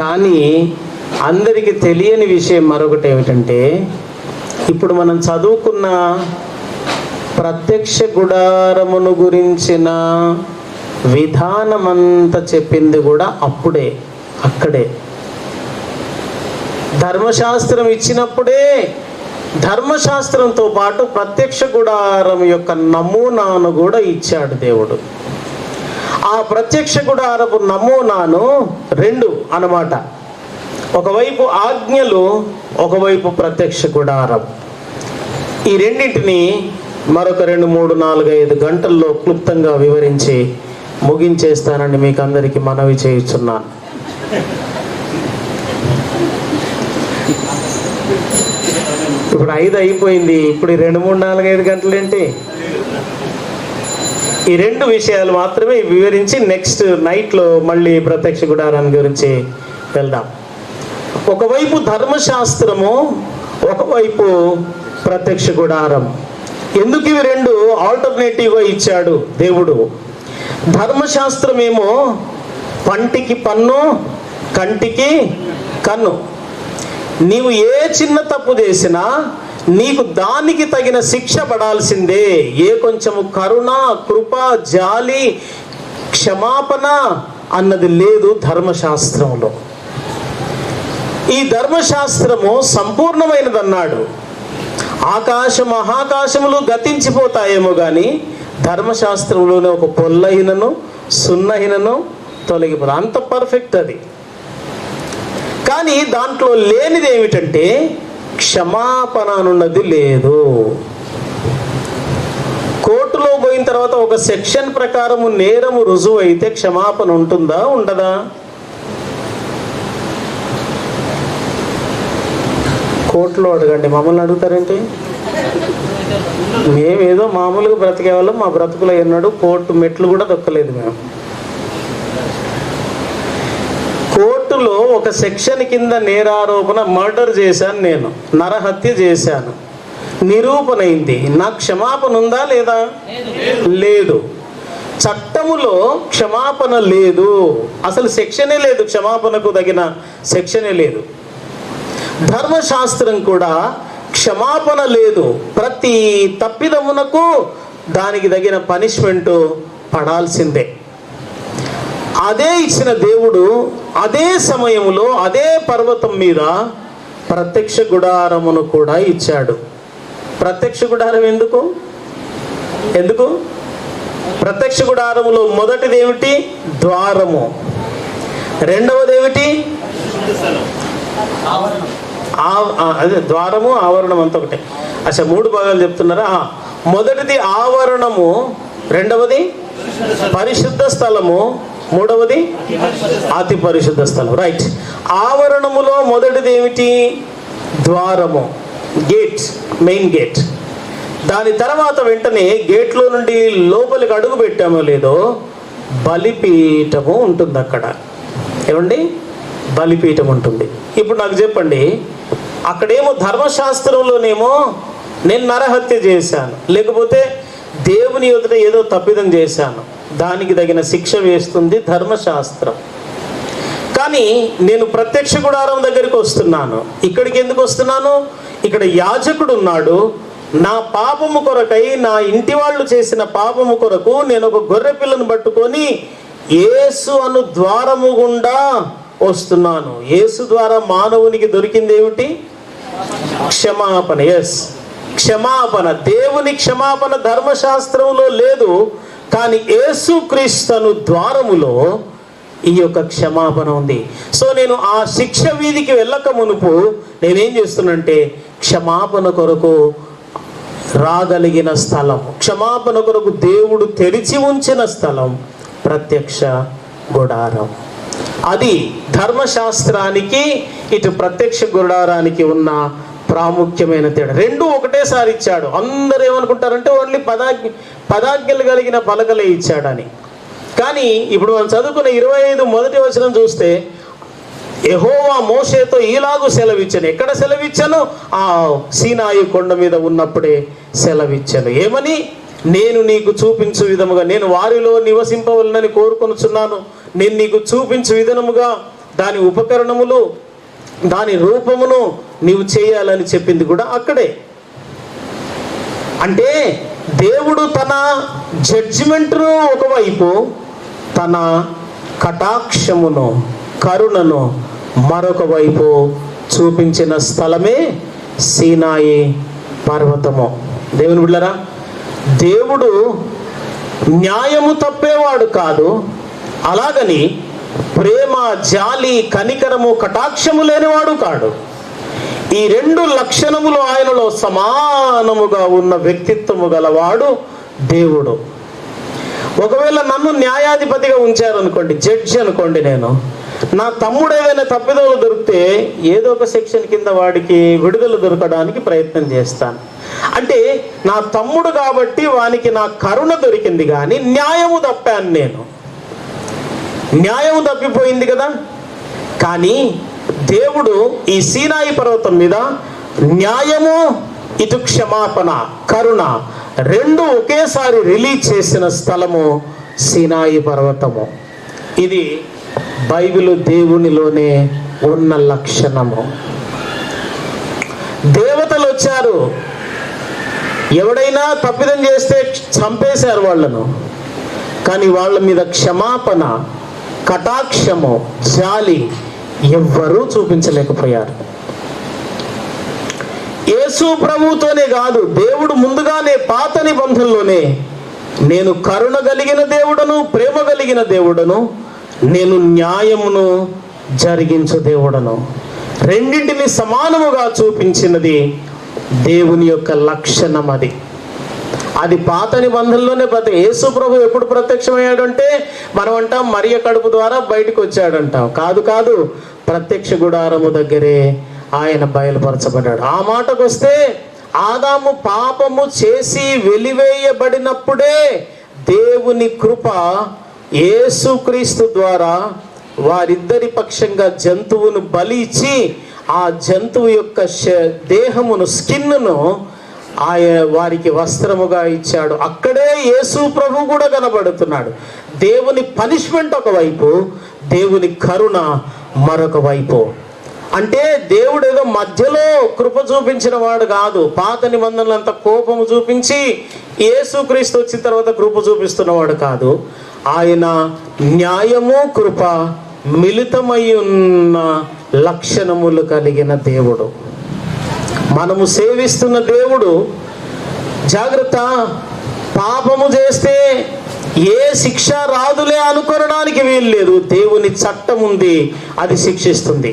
A: కానీ అందరికీ తెలియని విషయం మరొకటి ఏమిటంటే ఇప్పుడు మనం చదువుకున్న ప్రత్యక్ష గుడారమును గురించిన విధానమంతా చెప్పింది కూడా అక్కడే ధర్మశాస్త్రం ఇచ్చినప్పుడే ధర్మశాస్త్రంతో పాటు ప్రత్యక్ష గుడారం యొక్క నమూనాను కూడా ఇచ్చాడు దేవుడు. ఆ ప్రత్యక్ష గుడారపు నమూనాను 2 అన్నమాట. ఒకవైపు ఆజ్ఞలు, ఒకవైపు ప్రత్యక్ష గుడారం. ఈ రెండింటిని మరొక 2, 3, 4, 5 గంటల్లో క్లుప్తంగా వివరించి ముగించేస్తానని మీకు అందరికీ మనవి చేయుచున్నాను. ఇప్పుడు 5 అయిపోయింది, ఇప్పుడు 2, 3, 4, 5 గంటలు ఏంటి? ఈ 2 విషయాలు మాత్రమే వివరించి నెక్స్ట్ నైట్లో మళ్ళీ ప్రత్యక్ష గుడారాన్ని గురించి వెళ్దాం. ఒకవైపు ధర్మశాస్త్రము, ఒకవైపు ప్రత్యక్ష గుడారం. ఎందుకు ఇవి 2 ఆల్టర్నేటివ్గా ఇచ్చాడు దేవుడు? ధర్మశాస్త్రం ఏమో పంటికి పన్ను, కంటికి కన్ను. నీవు ఏ చిన్న తప్పు చేసినా నీకు దానికి తగిన శిక్ష పడాల్సిందే. ఏ కొంచెము కరుణ, కృప, జాలి, క్షమాపణ అన్నది లేదు ధర్మశాస్త్రంలో. ఈ ధర్మశాస్త్రము సంపూర్ణమైనదన్నాడు. మహాకాశములు గతించిపోతాయేమో కానీ ధర్మశాస్త్రంలోనే ఒక పొల్లహినను సున్నహినను తొలగిపోదు. అంత పర్ఫెక్ట్ అది. కానీ దాంట్లో లేనిది ఏమిటంటే క్షమాపణ అనున్నది లేదు. కోర్టులో పోయిన తర్వాత ఒక సెక్షన్ ప్రకారము నేరము రుజువు అయితే క్షమాపణ ఉంటుందా, ఉండదా? కోర్టులో అడగండి, మమ్మల్ని అడుగుతారేంటి? మేమేదో మామూలుగా బ్రతికే వాళ్ళం, మా బ్రతుకులో ఎన్నడూ కోర్టు మెట్లు కూడా దొక్కలేదు మేము. కోర్టులో ఒక సెక్షన్ కింద నేరారోపణ, మర్డర్ చేశాను నేను, నరహత్య చేశాను, నిరూపణ అయింది. నాకు క్షమాపణ ఉందా లేదా? లేదు. చట్టములో క్షమాపణ లేదు, అసలు సెక్షనే లేదు, క్షమాపణకు తగిన సెక్షనే లేదు. ధర్మశాస్త్రం కూడా క్షమాపణ లేదు. ప్రతి తప్పిదమునకు దానికి తగిన పనిష్మెంట్ పడాల్సిందే. అదే ఇచ్చిన దేవుడు అదే సమయంలో అదే పర్వతం మీద ప్రత్యక్ష గుడారమును కూడా ఇచ్చాడు. ప్రత్యక్ష గుడారం ఎందుకు? ప్రత్యక్ష గుడారములో మొదటిది ఏమిటి? ద్వారము. రెండవది ఏమిటి? అదే ద్వారము, ఆవరణం అంతా ఒకటే. అచ్చా, 3 భాగాలు చెప్తున్నారా? మొదటిది ఆవరణము, రెండవది పరిశుద్ధ స్థలము, మూడవది అతి పరిశుద్ధ స్థలం. రైట్. ఆవరణములో మొదటిది ఏమిటి? ద్వారము, గేట్, మెయిన్ గేట్. దాని తర్వాత వెంటనే గేట్లో నుండి లోపలికి అడుగు పెట్టామో లేదో బలిపీఠము ఉంటుంది అక్కడ. ఏమండి? బలిపీఠం ఉంటుంది. ఇప్పుడు నాకు చెప్పండి, అక్కడేమో ధర్మశాస్త్రంలోనేమో నేను నరహత్య చేశాను, లేకపోతే దేవుని ఎదుట ఏదో తప్పిదం చేశాను, దానికి తగిన శిక్ష వేస్తుంది ధర్మశాస్త్రం. కానీ నేను ప్రత్యక్ష గుడారం దగ్గరికి వస్తున్నాను. ఇక్కడికి ఎందుకు వస్తున్నాను? ఇక్కడ యాజకుడు ఉన్నాడు. నా పాపము కొరకై, నా ఇంటి వాళ్ళు చేసిన పాపము కొరకు నేను ఒక గొర్రె పిల్లను పట్టుకొని యేసు అను ద్వారము గుండా వస్తున్నాను. యేసు ద్వారా మానవునికి దొరికింది ఏమిటి? క్షమాపణ. ఎస్, క్షమాపణ. దేవుని క్షమాపణ ధర్మశాస్త్రంలో లేదు, కానీ యేసుక్రీస్తు ద్వారములో ఈ యొక్క క్షమాపణ ఉంది. సో నేను ఆ శిక్ష వీధికి వెళ్ళక మునుపు నేనేం చేస్తున్నంటే క్షమాపణ కొరకు రాగలిగిన స్థలం, క్షమాపణ కొరకు దేవుడు తెరిచి ఉంచిన స్థలం ప్రత్యక్ష గుడారం. అది ధర్మశాస్త్రానికి ఇటు ప్రత్యక్ష గుడారానికి ఉన్న ప్రాముఖ్యమైన తేడా. రెండు ఒకటేసారి ఇచ్చాడు. అందరూ ఏమనుకుంటారంటే ఓన్లీ పదాజ్ఞలు కలిగిన పలకలే ఇచ్చాడని. కానీ ఇప్పుడు మనం చదువుకున్న 25 మొదటి వచనం చూస్తే యెహోవా మోషేతో ఈలాగు సెలవిచ్చాను. ఎక్కడ సెలవిచ్చాను? ఆ సీనాయి కొండ మీద ఉన్నప్పుడే సెలవిచ్చాను. ఏమని? నేను నీకు చూపించు విధముగా నేను వారిలో నివసింపవలనని కోరుకొనుచున్నాను. నేను నీకు చూపించు విధముగా దాని ఉపకరణములు దాని రూపమును నీవు చేయాలని చెప్పింది కూడా అక్కడే. అంటే దేవుడు తన జడ్జిమెంట్ను ఒకవైపు, తన కటాక్షమును కరుణను మరొక వైపు చూపించిన స్థలమే సీనాయి పర్వతము. దేవుని బిడ్డలారా, దేవుడు న్యాయము తప్పేవాడు కాదు, అలాగని ప్రేమ, జాలి, కనికరము, కటాక్షము లేనివాడు కాడు. ఈ రెండు లక్షణములు ఆయనలో సమానముగా ఉన్న వ్యక్తిత్వము గలవాడు దేవుడు. ఒకవేళ నన్ను న్యాయాధిపతిగా ఉంచారనుకోండి, జడ్జి అనుకోండి, నేను నా తమ్ముడు ఏదైనా తప్పిదోలు దొరికితే ఏదో ఒక సెక్షన్ కింద వాడికి విడుదల దొరకడానికి ప్రయత్నం చేస్తాను. అంటే నా తమ్ముడు కాబట్టి వానికి నా కరుణ దొరికింది, కానీ న్యాయము తప్పాను, నేను న్యాయము తప్పిపోయింది కదా. కానీ దేవుడు ఈ సీనాయి పర్వతం మీద న్యాయము, ఇటు క్షమాపణ, కరుణ రెండు ఒకేసారి రిలీజ్ చేసిన స్థలము సీనాయి పర్వతము. ఇది బైబిల్ దేవునిలోనే ఉన్న లక్షణము. దేవతలు వచ్చారు, ఎవడైనా తప్పిదం చేస్తే చంపేశారు వాళ్ళను, కానీ వాళ్ళ మీద క్షమాపణ, కటాక్షము, జాలి ఎవ్వరూ చూపించలేకపోయారు. యేసు ప్రభుతోనే కాదు, దేవుడు ముందుగానే పాత నిబంధనలోనే నేను కరుణ కలిగిన దేవుడను, ప్రేమ కలిగిన దేవుడను, నేను న్యాయమును జరిగించు దేవుడను, రెండింటిని సమానముగా చూపించినది దేవుని యొక్క లక్షణం. అది పాత నిబంధనలోనే యేసు ప్రభు ఎప్పుడు ప్రత్యక్షమయ్యాడు అంటే మనం అంటాం మరియ కడుపు ద్వారా బయటకు వచ్చాడంటాం. కాదు, ప్రత్యక్ష గుడారము దగ్గరే ఆయన బయలుపరచబడ్డాడు. ఆ మాటకు వస్తే ఆదాము పాపము చేసి వెలివేయబడినప్పుడే దేవుని కృప యేసుక్రీస్తు ద్వారా వారిద్దరి పక్షంగా జంతువును బలి ఇచ్చి ఆ జంతువు యొక్క దేహమును, స్కిన్ను వారికి వస్త్రముగా ఇచ్చాడు. అక్కడే యేసు ప్రభు కూడా కనబడుతున్నాడు. దేవుని పనిష్మెంట్ ఒకవైపు, దేవుని కరుణ మరొక వైపు. అంటే దేవుడు ఏదో మధ్యలో కృప చూపించిన వాడు కాదు. పాత నిబంధనలంతా కోపము చూపించి యేసుక్రీస్తు వచ్చిన తర్వాత కృప చూపిస్తున్నవాడు కాదు. ఆయన న్యాయము, కృప మిళితమై ఉన్న లక్షణములు కలిగిన దేవుడు. మనము సేవిస్తున్న దేవుడు, జాగ్రత్త, పాపము చేస్తే ఏ శిక్ష రాదులే అనుకోవడానికి వీల్లేదు. దేవుని చట్టం ఉంది, అది శిక్షిస్తుంది.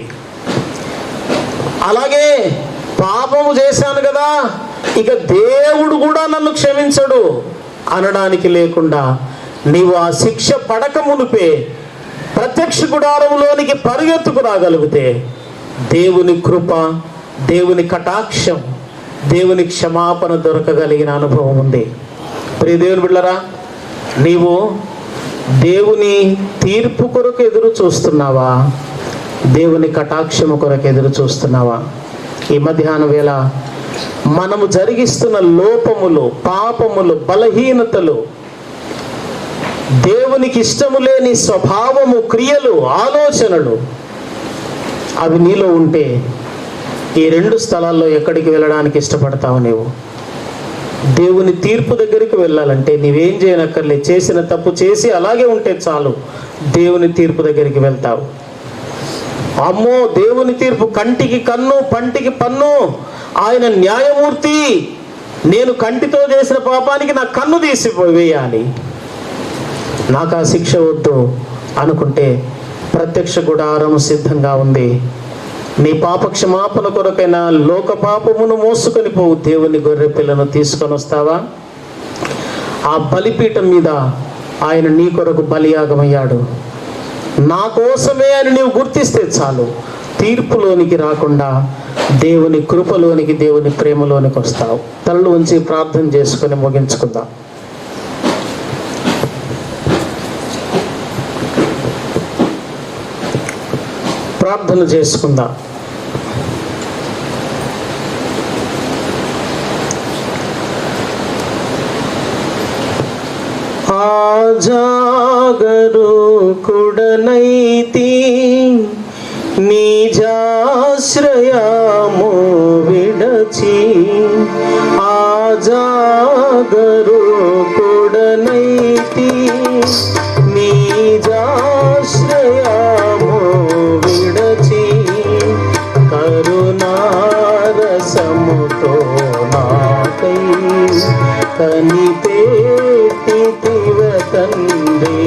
A: అలాగే పాపము చేశాను కదా, ఇక దేవుడు కూడా నన్ను క్షమించడు అనడానికి లేకుండా నీవు ఆ శిక్ష పడక మునిపే ప్రత్యక్ష గుడారములోనికి పరిగెత్తుకు రాగలిగితే దేవుని కృప, దేవుని కటాక్షం, దేవుని క్షమాపణ దొరకగలిగిన అనుభవం ఉంది. ప్రియ దేవుని బిడ్డలారా, నీవు దేవుని తీర్పు కొరకు ఎదురు చూస్తున్నావా? దేవుని కటాక్షము కొరకు ఎదురు చూస్తున్నావా? ఈ మధ్యాహ్నం వేళ మనము జరిగిస్తున్న లోపములు, పాపములు, బలహీనతలు, దేవునికి ఇష్టము లేని స్వభావము, క్రియలు, ఆలోచనలు అవి నీలో ఉంటే ఈ రెండు స్థలాల్లో ఎక్కడికి వెళ్ళడానికి ఇష్టపడతావు? నీవు దేవుని తీర్పు దగ్గరికి వెళ్ళాలంటే నీవేం చేయనక్కర్లేదు. చేసిన తప్పు చేసి అలాగే ఉంటే చాలు, దేవుని తీర్పు దగ్గరికి వెళ్తావు. అమ్మో, దేవుని తీర్పు కంటికి కన్ను, పంటికి పన్ను. ఆయన న్యాయమూర్తి. నేను కంటితో చేసిన పాపానికి నా కన్ను తీసివేయాలి. నాకు ఆ శిక్ష వద్దు అనుకుంటే ప్రత్యక్ష గుడారం సిద్ధంగా ఉంది. నీ పాప క్షమాపణ కొరకైనా లోక పాపమును మోసుకొని పోవు దేవుని గొర్రె పిల్లను తీసుకొని వస్తావా? ఆ బలిపీఠం మీద ఆయన నీ కొరకు బలియాగమయ్యాడు. నా కోసమే అని నీవు గుర్తిస్తే చాలు, తీర్పులోనికి రాకుండా దేవుని కృపలోనికి, దేవుని ప్రేమలోనికి వస్తావు. తలలు ఉంచి ప్రార్థన చేసుకొని ముగించుకుందాం. ప్రార్థన చేసుకుందాం. జాగరూకుడనైతి నిజాశ్రయము విడచి, జాగరూకుడనైతి నిజాశ్రయము విడచి, కరుణారసముతో నాకై కనిపెట్టితివ తండ్రి,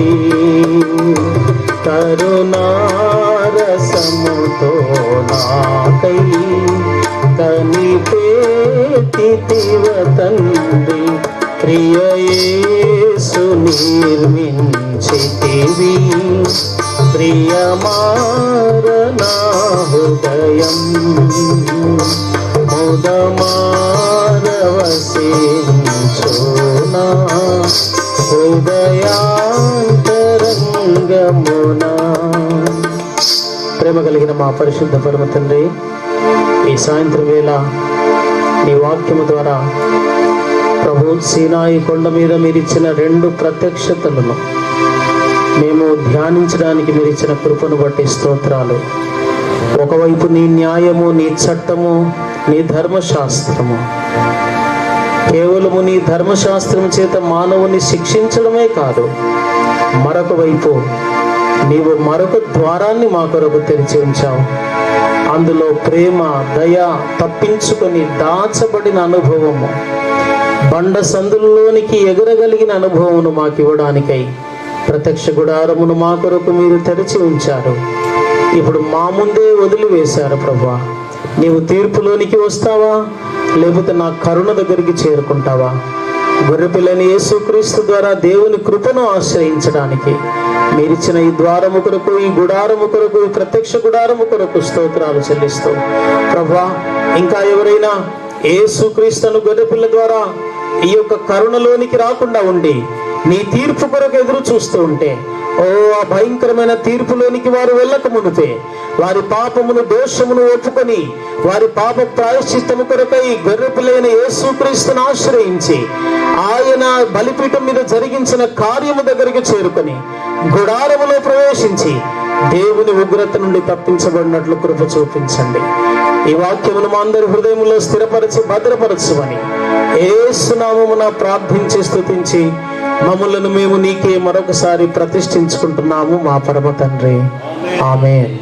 A: కరుణారసముతో నాకై కనిపెట్టితివ తండ్రి. ప్రియ యేసు నిర్మించితివి ప్రియమారనా హృదయం, ముదమారవసించునా హృదయాంతరంగమునా. ప్రేమ కలిగిన మా పరిశుద్ధ పరమ తండ్రి, ఈ సాయంత్రం వేళ నీ వాక్యము ద్వారా ప్రభు సీనాయి కొండ మీద మీరిచ్చిన 2 ప్రత్యక్షతలను మేము ధ్యానించడానికి మీరిచ్చిన కృపను బట్టి స్తోత్రాలు. ఒకవైపు నీ న్యాయము, నీ చట్టము, నీ ధర్మశాస్త్రము, కేవలము నీ ధర్మశాస్త్రము చేత మానవుని శిక్షించడమే కాదు, మరొక వైపు నీవు మరొక ద్వారాన్ని మా కొరకు తెరిచి ఉంచావు. అందులో ప్రేమ, దయ, తప్పించుకొని దాచబడిన అనుభవము, బండ సందులలోనికి ఎగరగలిగిన అనుభవమును మాకు ఇవ్వడానికై ప్రత్యక్ష గుడారమును మా కొరకు మీరు తెరిచి ఉంచారు. ఇప్పుడు మా ముందే వదిలివేశారు ప్రభువా. నీవు తీర్పులోనికి వస్తావా, లేకపోతే నా కరుణ దగ్గరికి చేరుకుంటావా? గొర్రెపిల్లని యేసుక్రీస్తు ద్వారా దేవుని కృపను ఆశ్రయించడానికి మీరిచ్చిన ఈ ద్వారము కొరకు, ఈ గుడారము కొరకు, ఈ ప్రత్యక్ష గుడారము కొరకు స్తోత్రాలు చెల్లిస్తూ ప్రభువా, ఇంకా ఎవరైనా యేసుక్రీస్తును గొర్రెపిల్ల ద్వారా ఈ యొక్క కరుణలోనికి రాకుండా ఉండి నీ తీర్పు కొరకు ఎదురు చూస్తూ ఉంటే, ఆ భయంకరమైన తీర్పులోనికి వారు వెళ్ళక మునిపే వారి పాపమును, దోషమును ఒప్పుకొని వారి పాప ప్రాయశ్చిత్తము కొరకై గొర్రెపిల్లైన యేసుక్రీస్తును ఆశ్రయించి ఆయన బలిపీఠం మీద జరిగించిన కార్యము దగ్గరికి చేరుకొని గుడారములో ప్రవేశించి దేవుని ఉగ్రత నుండి తప్పించబడినట్లు కృప చూపించండి. ఈ వాక్యమును మా అందరి హృదయంలో స్థిరపరచి భద్రపరచుమని యేసు నామమున ప్రార్థించి స్తుతించి మమ్ములను మేము నీకే మరొకసారి ప్రతిష్ఠించుకుంటున్నాము మా పరమ తండ్రి. ఆమేన్.